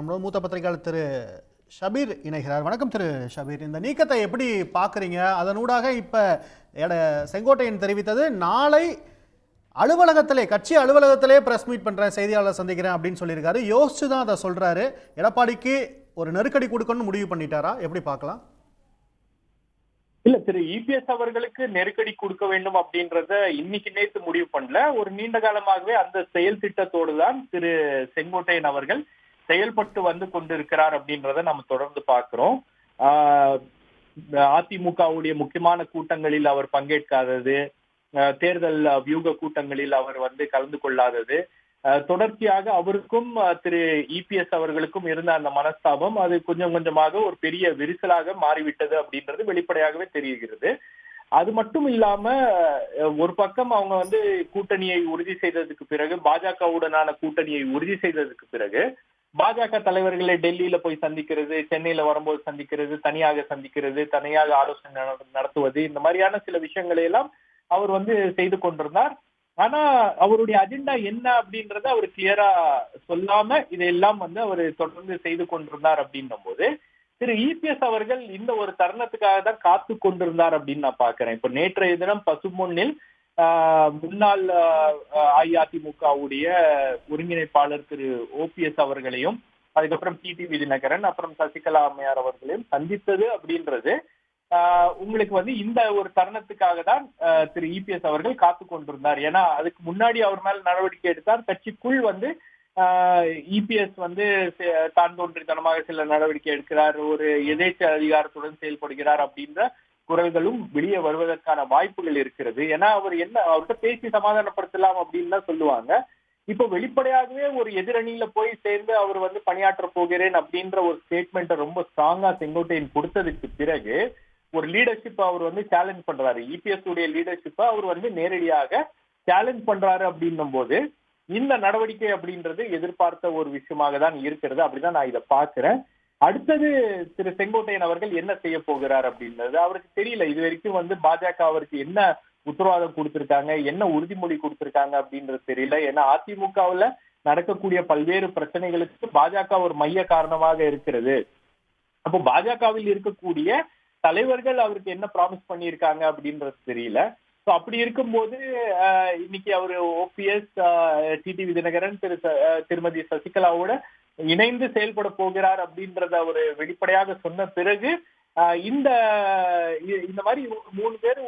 நம்மளோட மூத்த பத்திரிகையாளர் திரு ஷபீர் இணைகிறார். வணக்கம் திரு ஷபீர். இந்த நீக்கத்தை எப்படி பார்க்குறீங்க? அதனூடாக இப்போ செங்கோட்டையன் தெரிவித்தது நாளை அலுவலகத்திலே கட்சி அலுவலகத்திலே பிரஸ் மீட் பண்ணுறேன், செய்தியாளர் சந்திக்கிறேன் அப்படின்னு சொல்லியிருக்காரு. யோசிச்சு தான் அதை சொல்கிறாரு. எடப்பாடிக்கு ஒரு நெருக்கடி கொடுக்கணும்னு முடிவு பண்ணிட்டாரா? எப்படி பார்க்கலாம்? இல்ல, திரு இபிஎஸ் அவர்களுக்கு நெருக்கடி கொடுக்க வேண்டும் அப்படின்றத இன்னைக்கு நேத்து முடிவு பண்ணல. ஒரு நீண்ட காலமாகவே அந்த செயல் திட்டத்தோடு தான் திரு செங்கோட்டையன் அவர்கள் செயல்பட்டு வந்து கொண்டிருக்கிறார் அப்படின்றத நம்ம தொடர்ந்து பார்க்கிறோம். அதிமுகவுடைய முக்கியமான கூட்டங்களில் அவர் பங்கேற்காதது, தேர்தல் வியூக கூட்டங்களில் அவர் வந்து கலந்து கொள்ளாதது, தொடர்ச்சியாக அவருக்கும் திரு இபிஎஸ் அவர்களுக்கும் இருந்த அந்த மனஸ்தாபம் அது கொஞ்சம் கொஞ்சமாக ஒரு பெரிய விரிசலாக மாறிவிட்டது அப்படின்றது வெளிப்படையாகவே தெரிகிறது. அது மட்டும் இல்லாம ஒரு பக்கம் அவங்க வந்து கூட்டணியை உறுதி செய்ததுக்கு பிறகு, பாஜகவுடனான கூட்டணியை உறுதி செய்ததுக்கு பிறகு பாஜக தலைவர்களை டெல்லியில போய் சந்திக்கிறது, சென்னையில வரும்போது சந்திக்கிறது, தனியாக சந்திக்கிறது, தனியாக ஆலோசனை நடத்துவது, இந்த மாதிரியான சில விஷயங்களை எல்லாம் அவர் வந்து செய்து கொண்டிருந்தார். ஆனா அவருடைய அஜெண்டா என்ன அப்படின்றத அவர் கிளியரா சொல்லாம இதையெல்லாம் வந்து அவர் தொடர்ந்து செய்து கொண்டிருந்தார் அப்படின்னும் போது திரு இபிஎஸ் அவர்கள் இந்த ஒரு தருணத்துக்காக தான் காத்து கொண்டிருந்தார் அப்படின்னு நான் பாக்குறேன். இப்ப நேற்றைய தினம் பசும்பொன்னில் முன்னாள் அஇஅதிமுகவுடைய ஒருங்கிணைப்பாளர் திரு ஓபிஎஸ் அவர்களையும், அதுக்கப்புறம் டிடிவி தினகரன், அப்புறம் சசிகலா அம்மையார் அவர்களையும் சந்தித்தது அப்படின்றது உங்களுக்கு வந்து இந்த ஒரு தருணத்துக்காக தான் திரு இபிஎஸ் அவர்கள் காத்து கொண்டிருந்தார். ஏன்னா அதுக்கு முன்னாடி அவர் மேல நடவடிக்கை எடுத்தார். கட்சிக்குள் வந்து இபிஎஸ் வந்து தான் தோன்றித்தனமாக சில நடவடிக்கை எடுக்கிறார், ஒரு எதேச்ச அதிகாரத்துடன் செயல்படுகிறார் அப்படின்ற குரல்களும் வெளியே வருவதற்கான வாய்ப்புகள் இருக்கிறது. ஏன்னா அவர் அவர்கிட்ட பேசி சமாதானப்படுத்தலாம் அப்படின்னு தான் சொல்லுவாங்க. இப்போ வெளிப்படையாகவே ஒரு எதிரணியில போய் சேர்ந்து அவர் வந்து பணியாற்ற போகிறேன் அப்படின்ற ஒரு ஸ்டேட்மெண்ட்டை ரொம்ப ஸ்ட்ராங்கா செங்கோட்டையன் கொடுத்ததுக்கு பிறகு ஒரு லீடர்ஷிப் அவர் வந்து சேலஞ்ச் பண்றாரு. இபிஎஸ் உடைய லீடர்ஷிப்பை அவர் வந்து நேரடியாக சேலஞ்ச் பண்றாரு அப்படின்னும் போது இந்த நடவடிக்கை அப்படின்றது எதிர்பார்த்த ஒரு விஷயமாக தான் இருக்கிறது. அப்படிதான் நான் இதை பாக்குறேன். அடுத்தது திரு செங்கோட்டையன் அவர்கள் என்ன செய்ய போகிறார் அப்படின்றது அவருக்கு தெரியல. இது வரைக்கும் வந்து பாஜக அவருக்கு என்ன உத்தரவாதம் கொடுத்திருக்காங்க, என்ன உறுதிமொழி கொடுத்திருக்காங்க அப்படின்றது தெரியல. ஏன்னா அதிமுகவுல நடக்கக்கூடிய பல்வேறு பிரச்சனைகளுக்கு பாஜக ஒரு மைய காரணமாக இருக்கிறது. அப்போ பாஜகவில் இருக்கக்கூடிய தலைவர்கள் அவருக்கு என்ன ப்ராமிஸ் பண்ணியிருக்காங்க அப்படின்றது தெரியல. ஸோ அப்படி இருக்கும்போது இன்னைக்கு அவர் ஓபிஎஸ், டிடிவி தினகரன், திருமதி சசிகலாவோட இணைந்து செயல்பட போகிறார் அப்படின்றத அவர் வெளிப்படையாக சொன்ன பிறகு இந்த மாதிரி 3 பேர்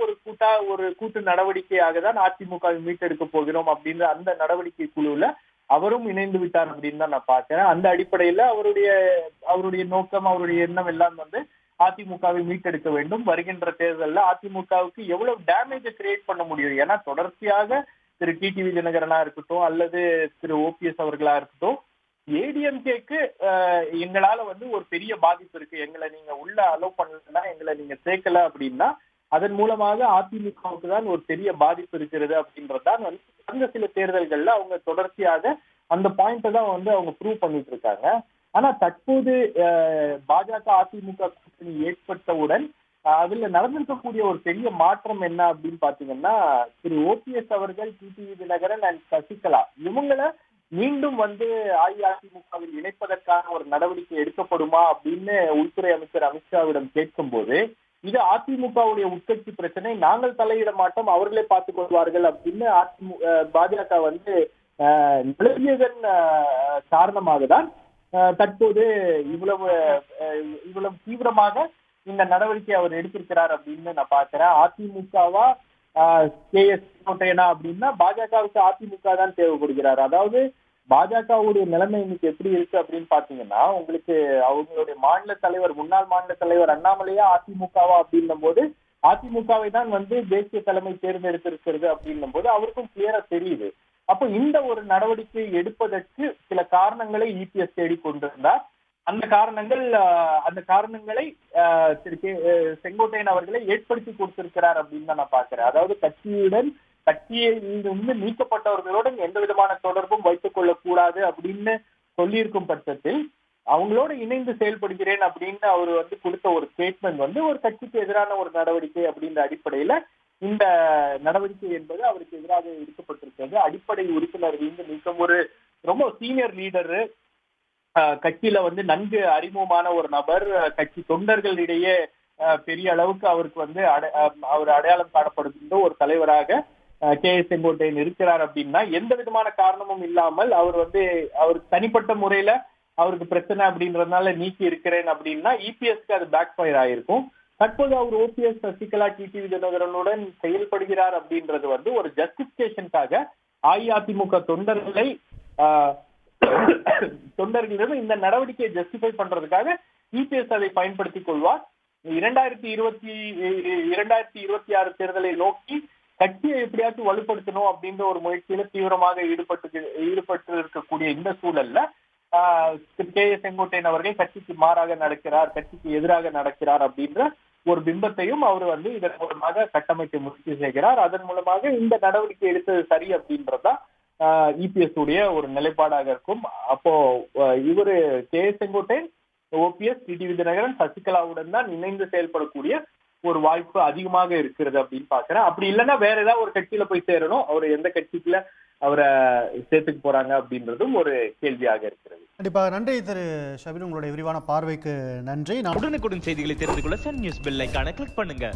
ஒரு கூட்டு நடவடிக்கையாக தான் அதிமுகவை மீட்டெடுக்க போகிறோம் அப்படின்ற அந்த நடவடிக்கை குழுவுல அவரும் இணைந்து விட்டார் அப்படின்னு தான் நான் பார்க்கிறேன். அந்த அடிப்படையில அவருடைய நோக்கம், அவருடைய எண்ணம் எல்லாம் வந்து அதிமுகவை மீட்டெடுக்க வேண்டும். வருகின்ற தேர்தலில் அதிமுகவுக்கு எவ்வளவு டேமேஜை கிரியேட் பண்ண முடியும்? ஏன்னா தொடர்ச்சியாக திரு டிடிவி தினகரனா இருக்கட்டும் அல்லது திரு ஓபிஎஸ் அவர்களா இருக்கட்டும், ஏடிஎம்கேக்கு எங்களால வந்து ஒரு பெரிய பாதிப்பு இருக்கு, எங்களை நீங்க உள்ள அலோவ் பண்ணலன்னா, எங்களை நீங்க சேர்க்கல அப்படின்னா அதன் மூலமாக அதிமுகவுக்கு தான் ஒரு பெரிய பாதிப்பு இருக்கிறது அப்படின்றதான் வந்து அந்த சில தேர்தல்கள்ல அவங்க தொடர்ச்சியாக அந்த பாயிண்ட்டை தான் வந்து அவங்க ப்ரூவ் பண்ணிட்டு இருக்காங்க. ஆனா தற்போது பாஜக அதிமுக கூட்டணி ஏற்பட்டவுடன் அதுல நடந்திருக்கக்கூடிய ஒரு பெரிய மாற்றம் என்ன அப்படின்னு பாத்தீங்கன்னா, திரு ஓபிஎஸ் அவர்கள், டிடிவி தினகரன் அண்ட் சசிகலா இவங்களை மீண்டும் வந்து அஇஅதிமுகவில் இணைப்பதற்கான ஒரு நடவடிக்கை எடுக்கப்படுமா அப்படின்னு உள்துறை அமைச்சர் அமித்ஷாவிடம் கேட்கும் போது, இது அதிமுகவுடைய உட்கட்சி பிரச்சனை, நாங்கள் தலையிட மாட்டோம், அவர்களே பார்த்துக் கொள்வார்கள் அப்படின்னு பாஜக வந்து நிலவியதன் காரணமாக தான் தற்போது இவ்வளவு தீவிரமாக இந்த நடவடிக்கை அவர் எடுத்திருக்கிறார் அப்படின்னு நான் பாக்குறேன். அதிமுகவா கே.எஸ். செங்கோட்டையனா அப்படின்னா பாஜகவுக்கு அதிமுக தான் தேவைப்படுகிறார். அதாவது பாஜகவுடைய நிலைமை இன்னைக்கு எப்படி இருக்கு அப்படின்னு பாத்தீங்கன்னா, உங்களுக்கு அவங்களுடைய மாநில தலைவர், முன்னாள் மாநில தலைவர் அண்ணாமலையா அதிமுகவா அப்படின்னும் போது அதிமுகவை தான் வந்து தேசிய தலைமை தேர்ந்தெடுத்திருக்கிறது அப்படின்னும் போது அவருக்கும் கிளியரா தெரியுது. அப்போ இந்த ஒரு நடவடிக்கை எடுப்பதற்கு சில காரணங்களை இபிஎஸ் தேடி கொண்டிருந்தார். அந்த காரணங்களை திரு செங்கோட்டையன் அவர்களை ஏற்படுத்தி கொடுத்திருக்கிறார் அப்படின்னு தான் நான் பாக்குறேன். அதாவது கட்சியை இருந்து நீக்கப்பட்டவர்களுடன் எந்த விதமான தொடர்பும் வைத்துக் கொள்ளக்கூடாது அப்படின்னு சொல்லியிருக்கும் பட்சத்தில் அவங்களோட இணைந்து செயல்படுகிறேன் அப்படின்னு அவர் வந்து கொடுத்த ஒரு ஸ்டேட்மெண்ட் வந்து ஒரு கட்சிக்கு எதிரான ஒரு நடவடிக்கை அப்படின்ற அடிப்படையில இந்த நடவடிக்கை என்பது அவருக்கு எதிராக எடுக்கப்பட்டிருக்கிறது. அடிப்படை உறுப்பினர் நீக்கம், ஒரு ரொம்ப சீனியர் லீடரு, கட்சியில வந்து நன்கு அறிமுகமான ஒரு நபர், கட்சி தொண்டர்களிடையே பெரிய அளவுக்கு அவருக்கு வந்து அவர் அடையாளம் காணப்படுகின்ற ஒரு தலைவராக கே ஏ செங்கோட்டையன் இருக்கிறார் அப்படின்னா, எந்த விதமான காரணமும் இல்லாமல் அவர் வந்து அவர் தனிப்பட்ட முறையில அவருக்கு பிரச்சனை அப்படின்றதுனால நீக்கி இருக்கிறேன் அப்படின்னா இபிஎஸ்க்கு அது பேக் ஃபயர் ஆயிருக்கும். தற்போது அவர் ஓபிஎஸ், சசிகலா, டிடிவி தினகரனுடன் செயல்படுகிறார் அப்படின்றது வந்து ஒரு ஜஸ்டிபிகேஷனுக்காக அஇஅதிமுக தொண்டர்களிடம் இந்த நடவடிக்கையை ஜஸ்டிஃபை பண்றதுக்காக இபிஎஸ் அதை பயன்படுத்திக் கொள்வார். 2026 தேர்தலை நோக்கி கட்சியை எப்படியாச்சும் வலுப்படுத்தணும் அப்படின்ற ஒரு முயற்சியில தீவிரமாக ஈடுபட்டு இருக்கக்கூடிய இந்த சூழல்ல கே ஏ செங்கோட்டையன் அவர்கள் கட்சிக்கு மாறாக நடக்கிறார், கட்சிக்கு எதிராக நடக்கிறார் அப்படின்ற ஒரு பிம்பத்தையும் அவர் வந்து இதன் மூலமாக கட்டமைக்க முயற்சி செய்கிறார். அதன் மூலமாக இந்த நடவடிக்கை எடுத்தது சரி அப்படின்றதுதான் இபிஎஸ் உடைய ஒரு நிலைப்பாடாக இருக்கும். அப்போ இவரு கே ஏ செங்கோட்டையன், ஓபிஎஸ், டிடிவி தினகரன், சசிகலாவுடன் தான் இணைந்து செயல்படக்கூடிய ஒரு வாய்ப்பு அதிகமாக இருக்கிறது அப்படின்னு பாக்குறேன். அப்படி இல்லைன்னா வேற ஏதாவது ஒரு கட்சியில போய் சேரணும், அவர் எந்த கட்சிக்குள்ள அவரை சேர்த்துக்கு போறாங்க அப்படின்றதும் ஒரு கேள்வியாக இருக்கிறது. கண்டிப்பாக நன்றி திரு ஷபீர், உங்களுடைய விரிவான பார்வைக்கு நன்றி. உடனுக்குடன் செய்திகளை தெரிந்து கொள்ள சன் நியூஸ் பெல் ஐகானை கிளிக் பண்ணுங்க.